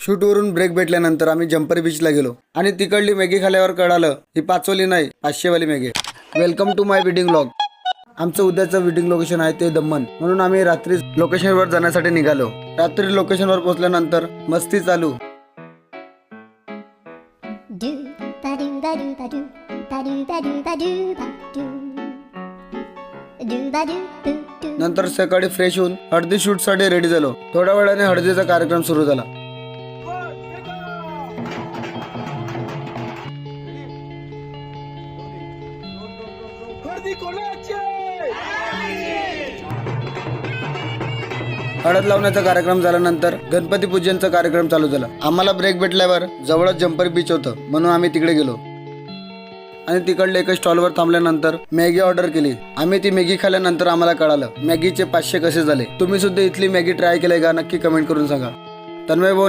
शूटवरून break भेटल्यानंतर आम्ही jumper बीचला गेलो आणि तिकडली मॅगी खाल्यावर कळालं ही 5वाली नाही 500 वाली Maggi. Welcome to my wedding vlog. आमचं उद्याचं वेडिंग लोकेशन आहे ते दमन, म्हणून आम्ही रात्री लोकेशनवर जाण्यासाठी निघालो. रात्री लोकेशनवर पोहोचल्यानंतर मस्ती चालू. नंतर सकाळी फ्रेश होऊन हळदी शूट साठी रेडी झालो. थोड्या वेळाने हळदीचा कार्यक्रम सुरू झाला. हळद लावण्याचा कार्यक्रम झाल्यानंतर गणपती पूजनचा कार्यक्रम चालू झाला. आम्हाला ब्रेक भेटल्यावर जवळच जम्पर बीच होतं, म्हणून आम्ही तिकडे गेलो आणि तिकडले एका स्टॉलवर थांबल्यानंतर मॅगी ऑर्डर केली. आम्ही ती मॅगी खाल्ल्यानंतर आम्हाला कळालं मॅगीचे 500 कसे झाले. तुम्ही सुद्धा इथली मॅगी ट्राय केली का? नक्की कमेंट करून सांगा. तन्मय भाऊ